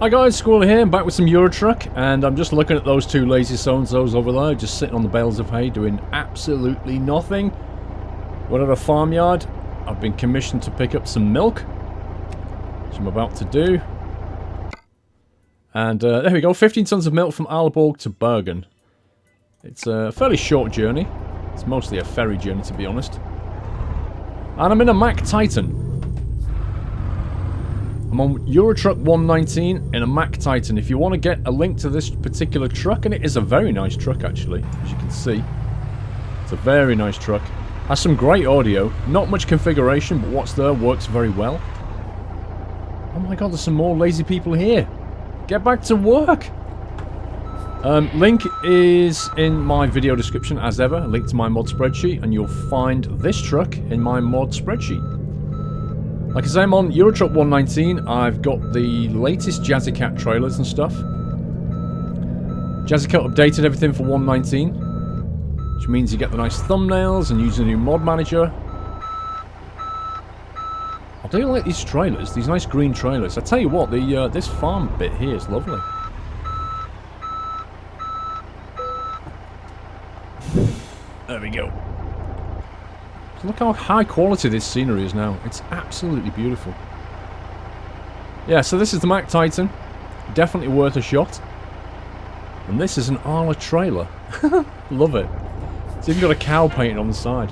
Hi guys, Squirrel here, back with some Euro Truck, and I'm just looking at those two lazy so-and-sos over there, just sitting on the bales of hay, doing absolutely nothing. We're at a farmyard. I've been commissioned to pick up some milk, which I'm about to do. And there we go, 15 tons of milk from Aalborg to Bergen. It's a fairly short journey. It's mostly a ferry journey, to be honest. And I'm in a Mack Titan. I'm on Euro Truck 119 in a Mack Titan. If you want to get a link to this particular truck, and it is a very nice truck actually, as you can see. It's a very nice truck. Has some great audio. Not much configuration, but what's there works very well. Oh my god, there's some more lazy people here. Get back to work! Link is in my video description as ever. A link to my mod spreadsheet, and you'll find this truck in my mod spreadsheet. Like I say, I'm on Euro Truck 119. I've got the latest Jazzy Cat trailers and stuff. Jazzy Cat updated everything for 119, which means you get the nice thumbnails and use a new mod manager. I do like these trailers, these nice green trailers. I tell you what, the this farm bit here is lovely. There we go. Look how high quality this scenery is now. It's absolutely beautiful. Yeah, so this is the Mack Titan. Definitely worth a shot. And this is an Arla trailer. Love it. It's even got a cow painted on the side.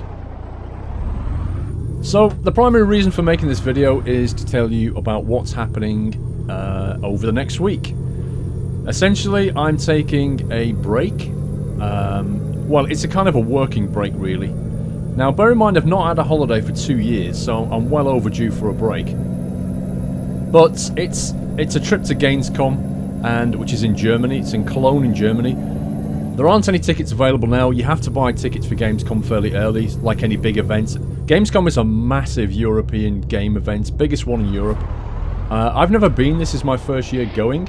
So, the primary reason for making this video is to tell you about what's happening over the next week. Essentially, I'm taking a break. Well, it's a kind of a working break, really. Now, bear in mind, I've not had a holiday for 2 years, so I'm well overdue for a break. But it's a trip to Gamescom, and which is in Germany. It's in Cologne in Germany. There aren't any tickets available now. You have to buy tickets for Gamescom fairly early, like any big event. Gamescom is a massive European game event, biggest one in Europe. I've never been. This is my first year going.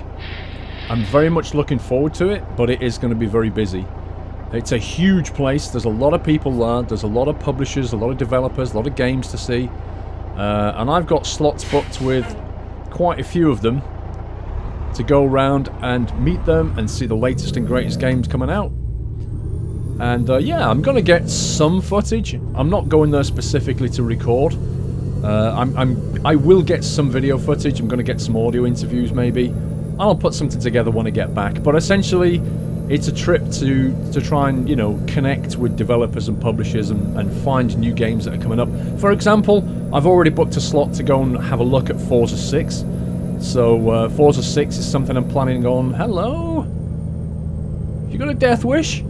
I'm very much looking forward to it, but it is going to be very busy. It's a huge place. There's a lot of people there. There's a lot of publishers, a lot of developers, a lot of games to see. And I've got slots booked with quite a few of them to go around and meet them and see the latest and greatest games coming out. And yeah, I'm going to get some footage. I'm not going there specifically to record. I will get some video footage. I'm going to get some audio interviews maybe. I'll put something together when I get back. But essentially, it's a trip to try and, you know, connect with developers and publishers and find new games that are coming up. For example, I've already booked a slot to go and have a look at Forza 6. So, Forza 6 is something I'm planning on. Hello? You got a death wish?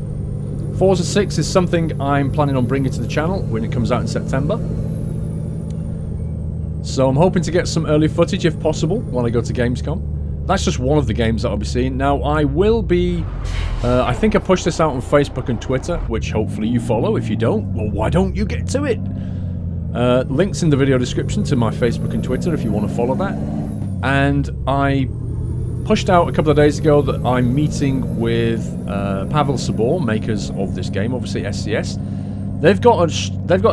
Forza 6 is something I'm planning on bringing to the channel when it comes out in September. So I'm hoping to get some early footage if possible when I go to Gamescom. That's just one of the games that I'll be seeing. Now, I will be... I think I pushed this out on Facebook and Twitter, which hopefully you follow. If you don't, well, why don't you get to it? Links in the video description to my Facebook and Twitter if you want to follow that. And I pushed out a couple of days ago that I'm meeting with Pavel Sebor, makers of this game, obviously SCS. They've got a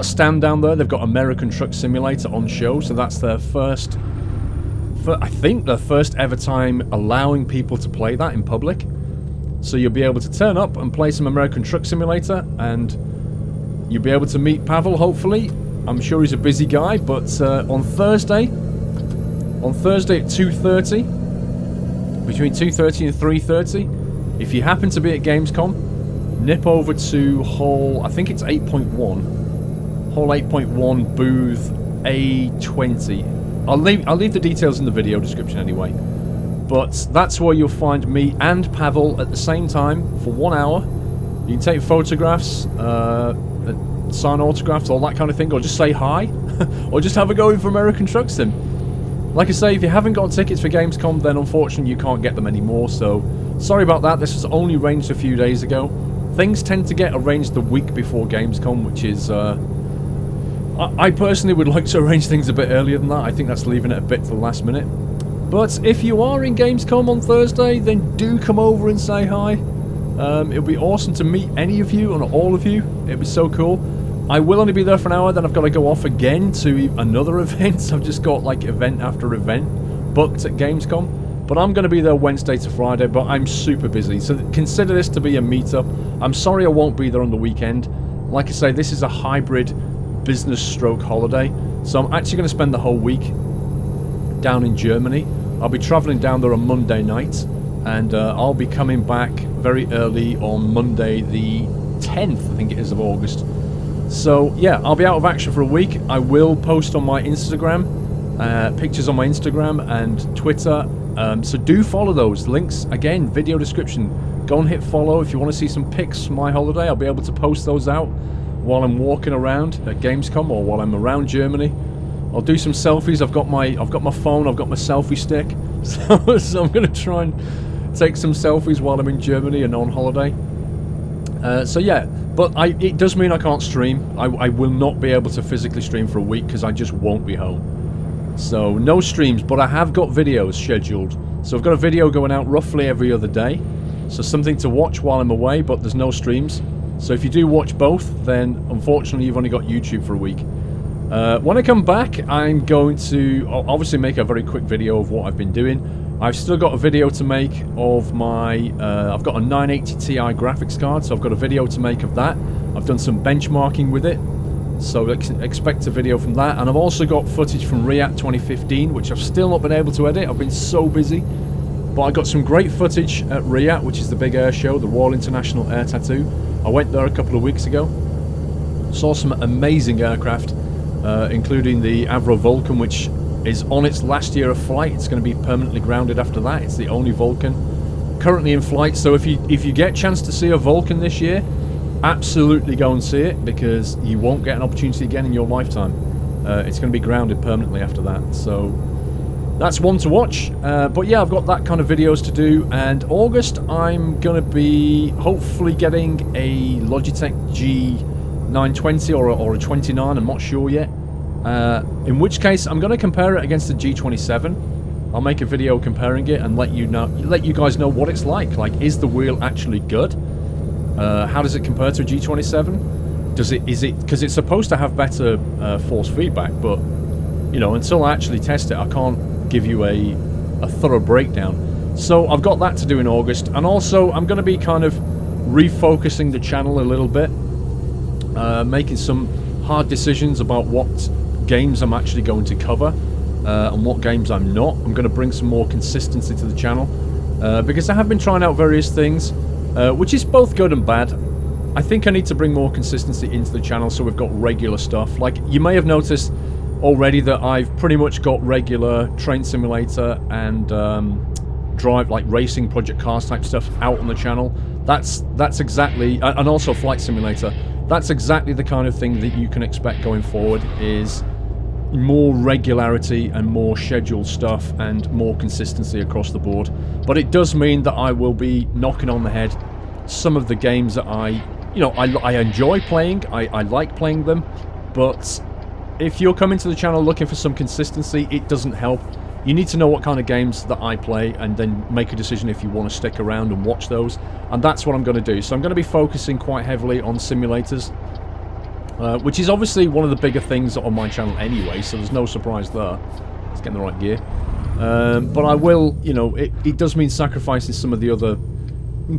stand down there. They've got American Truck Simulator on show, so that's their first... I think the first ever time allowing people to play that in public. So you'll be able to turn up and play some American Truck Simulator, and you'll be able to meet Pavel, hopefully. I'm sure he's a busy guy, but on Thursday at 2:30, between 2:30 and 3:30, if you happen to be at Gamescom, nip over to Hall, I think it's 8.1, Hall 8.1, booth A20. I'll leave the details in the video description anyway. But that's where you'll find me and Pavel at the same time for 1 hour. You can take photographs, sign autographs, all that kind of thing, or just say hi, or just have a go in for American Truck Sim. Like I say, if you haven't got tickets for Gamescom, then unfortunately you can't get them anymore, so sorry about that. This was only arranged a few days ago. Things tend to get arranged the week before Gamescom, which is... I personally would like to arrange things a bit earlier than that. I think that's leaving it a bit to the last minute. But if you are in Gamescom on Thursday, then do come over and say hi. It'll be awesome to meet any of you and all of you. It'll be so cool. I will only be there for an hour, then I've got to go off again to another event. I've just got like event after event booked at Gamescom. But I'm going to be there Wednesday to Friday, but I'm super busy. So consider this to be a meetup. I'm sorry I won't be there on the weekend. Like I say, this is a hybrid business stroke holiday. So I'm actually going to spend the whole week down in Germany. I'll be traveling down there on Monday night, and I'll be coming back very early on Monday the 10th, I think it is, of August. So yeah, I'll be out of action for a week. I will post on my Instagram, pictures on my Instagram and Twitter. So do follow those links. Again, video description. Go and hit follow if you want to see some pics from my holiday. I'll be able to post those out while I'm walking around at Gamescom or while I'm around Germany. I'll do some selfies. I've got my phone. I've got my selfie stick. So I'm going to try and take some selfies while I'm in Germany and on holiday. So yeah, but it does mean I can't stream. I will not be able to physically stream for a week because I just won't be home. So no streams, but I have got videos scheduled. So I've got a video going out roughly every other day. So something to watch while I'm away, but there's no streams. So if you do watch both, then unfortunately you've only got YouTube for a week. When I come back, I'm going to obviously make a very quick video of what I've been doing. I've still got a video to make of my... I've got a 980 Ti graphics card, so I've got a video to make of that. I've done some benchmarking with it. So expect a video from that. And I've also got footage from Riyadh 2015, which I've still not been able to edit. I've been so busy. But I got some great footage at Riyadh, which is the big air show, the Royal International Air Tattoo. I went there a couple of weeks ago. Saw some amazing aircraft, including the Avro Vulcan, which is on its last year of flight. It's going to be permanently grounded after that. It's the only Vulcan currently in flight. So if you get a chance to see a Vulcan this year, absolutely go and see it, because you won't get an opportunity again in your lifetime. It's going to be grounded permanently after that. So that's one to watch. But yeah, I've got that kind of videos to do. And August, I'm going to be hopefully getting a Logitech G920 or a 29. I'm not sure yet. In which case, I'm going to compare it against the G27. I'll make a video comparing it and let you guys know what it's like. Like, is the wheel actually good? How does it compare to a G27? Because it's supposed to have better force feedback, but you know, until I actually test it, I can't give you a thorough breakdown. So I've got that to do in August, and also I'm going to be kind of refocusing the channel a little bit, making some hard decisions about what games I'm actually going to cover and what games I'm not. I'm going to bring some more consistency to the channel because I have been trying out various things. Which is both good and bad. I think I need to bring more consistency into the channel so we've got regular stuff. Like, you may have noticed already that I've pretty much got regular Train Simulator and drive, like racing, Project Cars type stuff out on the channel. That's exactly... and also Flight Simulator. That's exactly the kind of thing that you can expect going forward, is more regularity and more scheduled stuff and more consistency across the board. But it does mean that I will be knocking on the head some of the games that I enjoy playing. I like playing them, but if you're coming to the channel looking for some consistency, it doesn't help. You need to know what kind of games that I play and then make a decision if you want to stick around and watch those. And that's what I'm going to do. So I'm going to be focusing quite heavily on simulators, which is obviously one of the bigger things on my channel anyway, so there's no surprise there. Let's get in the right gear. But I will, you know, it does mean sacrificing some of the other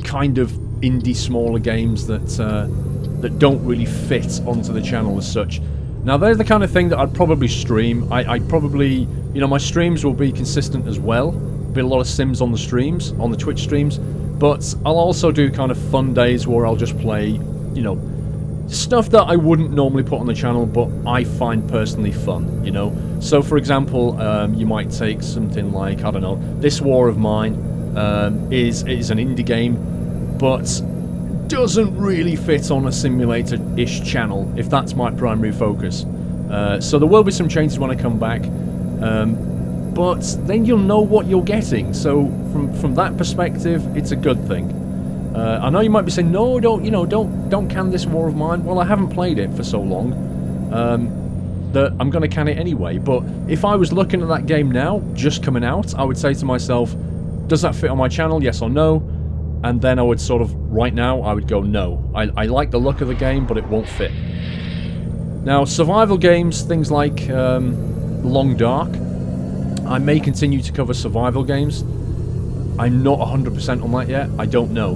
kind of indie smaller games that don't really fit onto the channel as such. Now, they're the kind of thing that I'd probably stream. I'd probably, you know, my streams will be consistent as well. Be a lot of Sims on the streams, on the Twitch streams. But I'll also do kind of fun days where I'll just play, you know, stuff that I wouldn't normally put on the channel, but I find personally fun, you know. So, for example, you might take something like, I don't know, This War of Mine is an indie game, but doesn't really fit on a simulator-ish channel, if that's my primary focus. So there will be some changes when I come back, but then you'll know what you're getting. So from that perspective, it's a good thing. I know you might be saying, no, don't can This War of Mine. Well, I haven't played it for so long that I'm going to can it anyway. But if I was looking at that game now, just coming out, I would say to myself, does that fit on my channel, yes or no? And then I would sort of, right now, I would go no. I like the look of the game, but it won't fit. Now, survival games, things like Long Dark, I may continue to cover survival games. I'm not 100% on that yet. I don't know.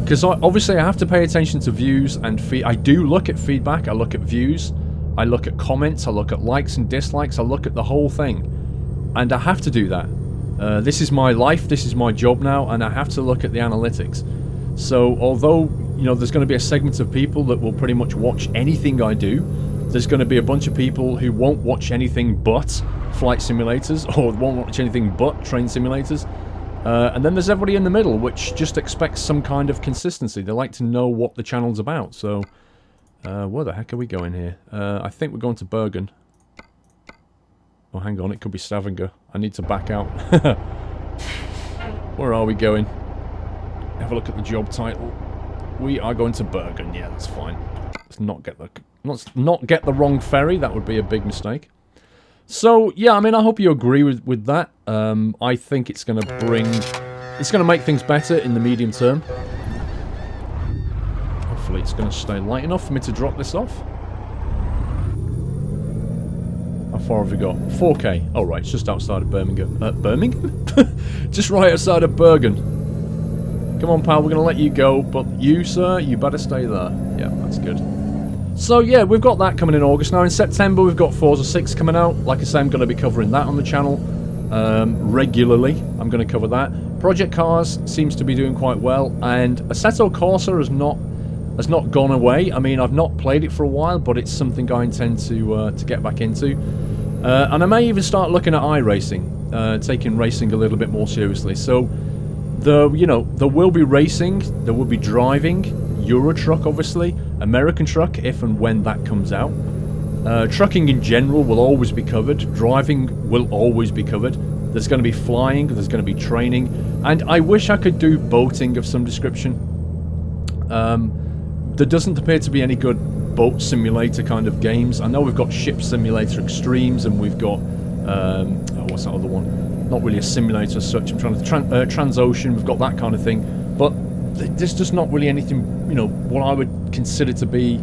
Because obviously I have to pay attention to views and I do look at feedback, I look at views, I look at comments, I look at likes and dislikes, I look at the whole thing. And I have to do that. This is my life, this is my job now, and I have to look at the analytics. So although, you know, there's going to be a segment of people that will pretty much watch anything I do, there's going to be a bunch of people who won't watch anything but flight simulators, or won't watch anything but train simulators. And then there's everybody in the middle, which just expects some kind of consistency. They like to know what the channel's about. So, where the heck are we going here? I think we're going to Bergen. Oh, hang on, it could be Stavanger. I need to back out. Where are we going? Have a look at the job title. We are going to Bergen. Yeah, that's fine. Let's not get the wrong ferry. That would be a big mistake. So, yeah, I mean, I hope you agree with that. I think it's going to make things better in the medium term. Hopefully it's going to stay light enough for me to drop this off. How far have we got? 4K. Oh, right, it's just outside of Birmingham. Birmingham? Just right outside of Bergen. Come on, pal, we're going to let you go, but you, sir, you better stay there. Yeah, that's good. So yeah, we've got that coming in August. Now in September we've got Forza 6 coming out. Like I say, I'm going to be covering that on the channel regularly. I'm going to cover that. Project Cars seems to be doing quite well, and Assetto Corsa has not gone away. I mean, I've not played it for a while, but it's something I intend to get back into. And I may even start looking at iRacing, taking racing a little bit more seriously. So there will be racing, there will be driving. Euro Truck, obviously, American Truck, if and when that comes out. Trucking in general will always be covered. Driving will always be covered. There's going to be flying, there's going to be training, and I wish I could do boating of some description. There doesn't appear to be any good boat simulator kind of games. I know we've got Ship Simulator Extremes, and we've got, what's that other one? Not really a simulator as such. I'm trying to, Transocean, we've got that kind of thing, but there's just not really anything, you know, what I would consider to be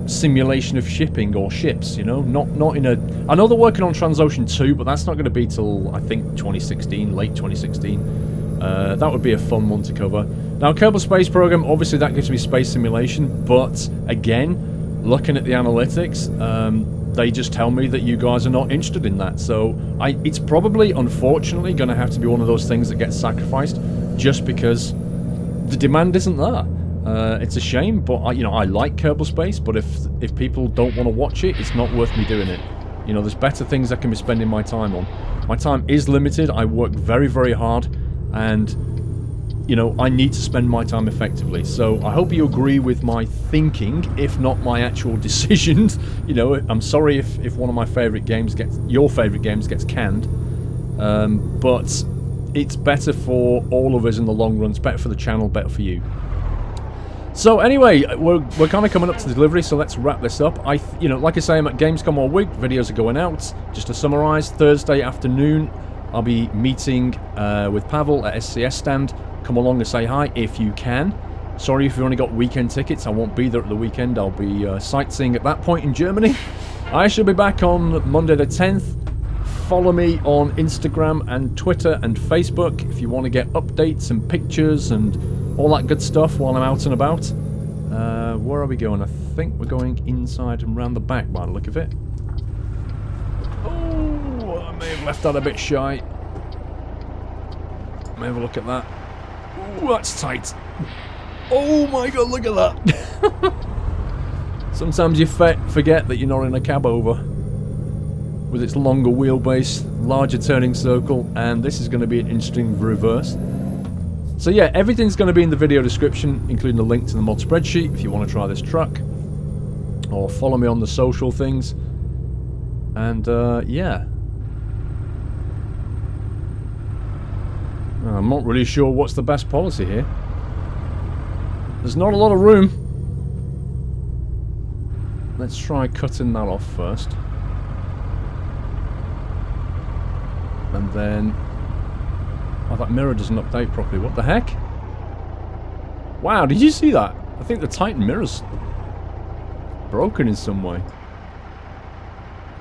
simulation of shipping or ships, you know, not in a... I know they're working on Transocean 2, but that's not going to be till, I think, 2016, late 2016. That would be a fun one to cover. Now, Kerbal Space Program, obviously that gives me space simulation, but again, looking at the analytics, they just tell me that you guys are not interested in that. So it's probably, unfortunately, going to have to be one of those things that gets sacrificed just because the demand isn't there. It's a shame, but I like Kerbal Space, but if people don't want to watch it, it's not worth me doing it. You know, there's better things I can be spending my time on. My time is limited. I work very, very hard, and you know, I need to spend my time effectively. So I hope you agree with my thinking, if not my actual decisions. You know, I'm sorry if one of my favourite games your favourite games gets canned, but it's better for all of us in the long run. It's better for the channel, better for you. So anyway, we're kind of coming up to the delivery, so let's wrap this up. Like I say, I'm at Gamescom all week. Videos are going out. Just to summarise, Thursday afternoon, I'll be meeting with Pavel at SCS stand. Come along and say hi if you can. Sorry if you've only got weekend tickets. I won't be there at the weekend. I'll be sightseeing at that point in Germany. I shall be back on Monday the 10th. Follow me on Instagram and Twitter and Facebook if you want to get updates and pictures and all that good stuff while I'm out and about. Where are we going? I think we're going inside and round the back by the look of it. Oh, I may have left that a bit shy. Let me have a look at that. Ooh, that's tight. Oh my god, look at that. Sometimes you forget that you're not in a cab over. With its longer wheelbase, larger turning circle, and this is going to be an interesting reverse. So yeah, everything's going to be in the video description, including the link to the mod spreadsheet if you want to try this truck. Or follow me on the social things. And yeah. I'm not really sure what's the best policy here. There's not a lot of room. Let's try cutting that off first. And then... oh, that mirror doesn't update properly. What the heck? Wow, did you see that? I think the Titan mirror's broken in some way.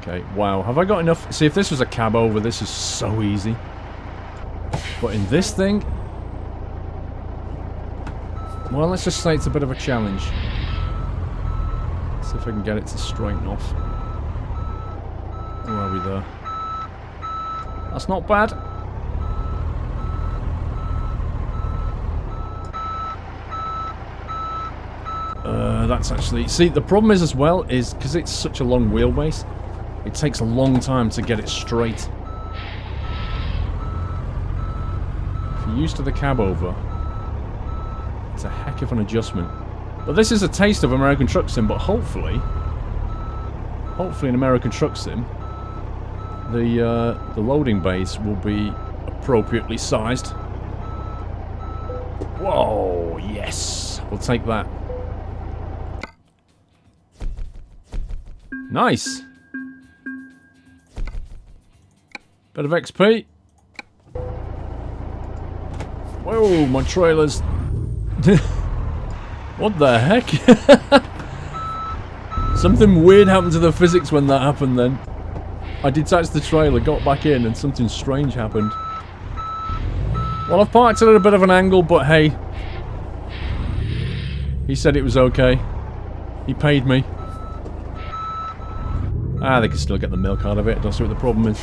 Okay, wow. Have I got enough... see, if this was a cab over, this is so easy. But in this thing... Well, let's just say it's a bit of a challenge. See if I can get it to straighten off. Where are we there? That's not bad. That's actually... See, the problem is as well, is because it's such a long wheelbase, it takes a long time to get it straight. If you're used to the cab over, it's a heck of an adjustment. But this is a taste of American Truck Sim, but hopefully in American Truck Sim, the loading bays will be appropriately sized. Whoa, yes! We'll take that. Nice! Bit of XP. Whoa, my trailer's... What the heck? Something weird happened to the physics when that happened then. I detached the trailer, got back in, and something strange happened. Well, I've parked it at a bit of an angle, but hey. He said it was okay. He paid me. Ah, they can still get the milk out of it. Don't see what the problem is.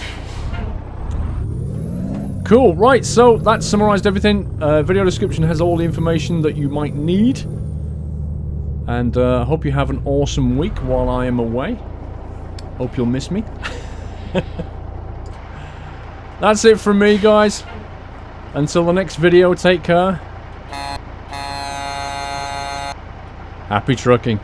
Cool, right, so that summarised everything. Video description has all the information that you might need. And I hope you have an awesome week while I am away. Hope you'll miss me. That's it from me, guys. Until the next video, take care. Happy trucking.